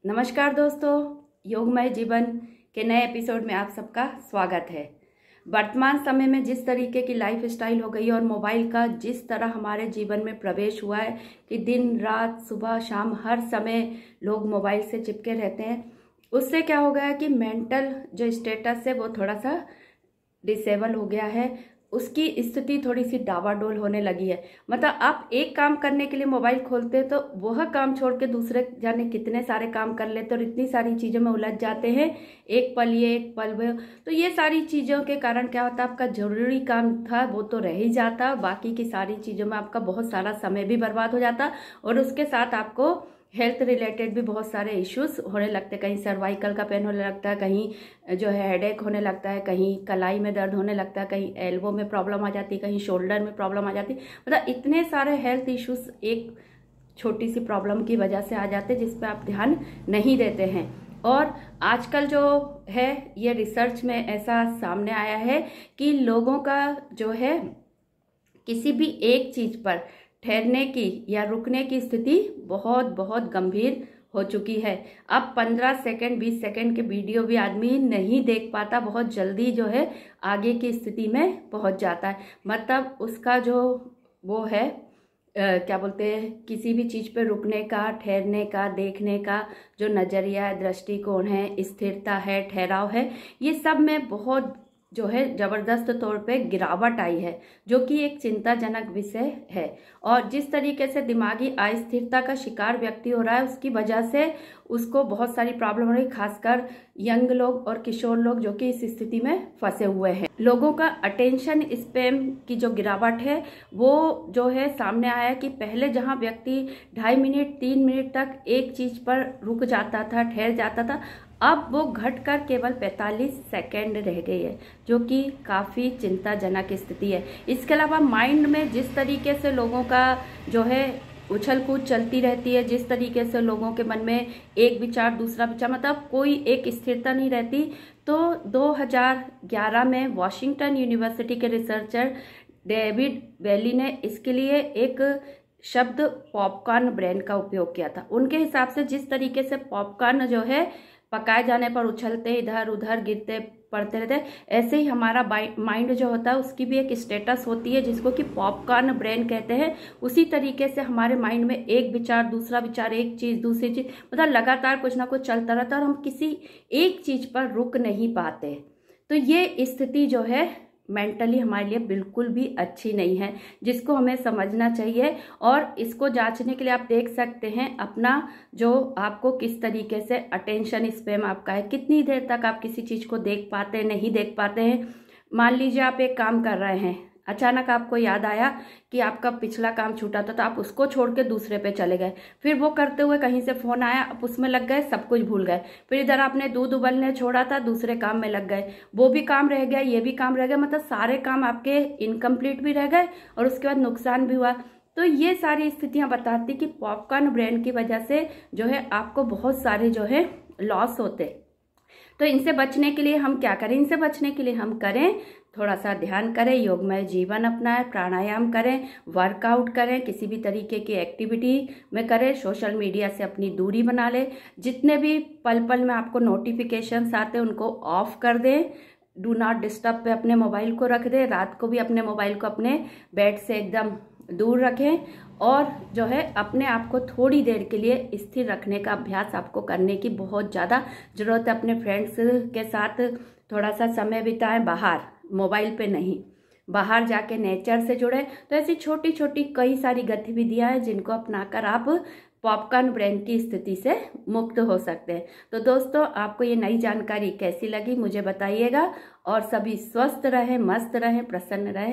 नमस्कार दोस्तों, योगमय जीवन के नए एपिसोड में आप सबका स्वागत है। वर्तमान समय में जिस तरीके की लाइफ स्टाइल हो गई है और मोबाइल का जिस तरह हमारे जीवन में प्रवेश हुआ है कि दिन रात सुबह शाम हर समय लोग मोबाइल से चिपके रहते हैं, उससे क्या हो गया है कि मेंटल जो स्टेटस है वो थोड़ा सा डिसेबल हो गया है। उसकी स्थिति थोड़ी सी डावाडोल होने लगी है। मतलब आप एक काम करने के लिए मोबाइल खोलते हैं तो वह काम छोड़ के दूसरे जाने कितने सारे काम कर लेते और इतनी सारी चीज़ों में उलझ जाते हैं। एक पल ये एक पल वो, तो ये सारी चीज़ों के कारण क्या होता है, आपका जरूरी काम था वो तो रह ही जाता, बाकी की सारी चीज़ों में आपका बहुत सारा समय भी बर्बाद हो जाता और उसके साथ आपको हेल्थ रिलेटेड भी बहुत सारे इश्यूज होने लगते हैं। कहीं सर्वाइकल का पेन होने लगता है, कहीं जो है हेडेक होने लगता है, कहीं कलाई में दर्द होने लगता है, कहीं एल्बो में प्रॉब्लम आ जाती है, कहीं शोल्डर में प्रॉब्लम आ जाती है। मतलब इतने सारे हेल्थ इश्यूज एक छोटी सी प्रॉब्लम की वजह से आ जाते हैं जिस पे आप ध्यान नहीं देते हैं। और आजकल जो है ये रिसर्च में ऐसा सामने आया है कि लोगों का जो है किसी भी एक चीज़ पर ठहरने की या रुकने की स्थिति बहुत बहुत गंभीर हो चुकी है। अब 15 सेकंड 20 सेकंड के वीडियो भी आदमी नहीं देख पाता, बहुत जल्दी जो है आगे की स्थिति में पहुंच जाता है। मतलब उसका जो वो है क्या बोलते हैं, किसी भी चीज़ पे रुकने का, ठहरने का, देखने का जो नज़रिया है, दृष्टिकोण है, स्थिरता है, ठहराव है, ये सब में बहुत जो है जबरदस्त तौर पे गिरावट आई है, जो कि एक चिंताजनक विषय है। और जिस तरीके से दिमागी अस्थिरता का शिकार व्यक्ति हो रहा है, उसकी वजह से उसको बहुत सारी प्रॉब्लम हो रही है, खासकर यंग लोग और किशोर लोग जो कि इस स्थिति में फंसे हुए हैं। लोगों का अटेंशन स्पैम की जो गिरावट है वो जो है सामने आया कि पहले जहां व्यक्ति 2.5 मिनट 3 मिनट तक एक चीज पर रुक जाता था, ठहर जाता था, अब वो घटकर केवल 45 सेकेंड रह गई है, जो कि काफ़ी चिंताजनक स्थिति है। इसके अलावा माइंड में जिस तरीके से लोगों का जो है उछल कूद चलती रहती है, जिस तरीके से लोगों के मन में एक विचार दूसरा विचार, मतलब कोई एक स्थिरता नहीं रहती। तो 2011 में वॉशिंगटन यूनिवर्सिटी के रिसर्चर डेविड वैली ने इसके लिए एक शब्द पॉपकॉर्न ब्रेन का उपयोग किया था। उनके हिसाब से जिस तरीके से पॉपकॉर्न जो है पकाए जाने पर उछलते इधर उधर गिरते पड़ते रहते, ऐसे ही हमारा माइंड जो होता है उसकी भी एक स्टेटस होती है जिसको कि पॉपकॉर्न ब्रेन कहते हैं। उसी तरीके से हमारे माइंड में एक विचार दूसरा विचार, एक चीज़ दूसरी चीज़, मतलब लगातार कुछ ना कुछ चलता रहता है और हम किसी एक चीज़ पर रुक नहीं पाते। तो ये स्थिति जो है मेंटली हमारे लिए बिल्कुल भी अच्छी नहीं है, जिसको हमें समझना चाहिए। और इसको जांचने के लिए आप देख सकते हैं अपना जो आपको किस तरीके से अटेंशन स्पैम आपका है, कितनी देर तक आप किसी चीज़ को देख पाते हैं, नहीं देख पाते हैं। मान लीजिए आप एक काम कर रहे हैं, अचानक आपको याद आया कि आपका पिछला काम छूटा था, तो आप उसको छोड़ के दूसरे पे चले गए। फिर वो करते हुए कहीं से फोन आया, आप उसमें लग गए, सब कुछ भूल गए। फिर इधर आपने दूध उबलने छोड़ा था, दूसरे काम में लग गए, वो भी काम रह गया, ये भी काम रह गया, मतलब सारे काम आपके इनकम्प्लीट भी रह गए और उसके बाद नुकसान भी हुआ। तो ये सारी स्थितियां बताती कि पॉपकॉर्न ब्रेन की वजह से जो है आपको बहुत सारे जो है लॉस होते। तो इनसे बचने के लिए हम क्या करें? इनसे बचने के लिए हम करें, थोड़ा सा ध्यान करें, योगमय जीवन अपनाएं, प्राणायाम करें, वर्कआउट करें, किसी भी तरीके की एक्टिविटी में करें, सोशल मीडिया से अपनी दूरी बना लें, जितने भी पल पल में आपको नोटिफिकेशंस आते हैं उनको ऑफ कर दें, डू नॉट डिस्टर्ब पे अपने मोबाइल को रख दें, रात को भी अपने मोबाइल को अपने बेड से एकदम दूर रखें और जो है अपने आप को थोड़ी देर के लिए स्थिर रखने का अभ्यास आपको करने की बहुत ज़्यादा ज़रूरत है। अपने फ्रेंड्स के साथ थोड़ा सा समय बिताएं, बाहर, मोबाइल पे नहीं, बाहर जाके नेचर से जुड़े। तो ऐसी छोटी छोटी कई सारी गतिविधियां हैं जिनको अपनाकर आप पॉपकॉर्न ब्रेन की स्थिति से मुक्त हो सकते हैं। तो दोस्तों, आपको ये नई जानकारी कैसी लगी मुझे बताइएगा और सभी स्वस्थ रहें, मस्त रहें, प्रसन्न रहें।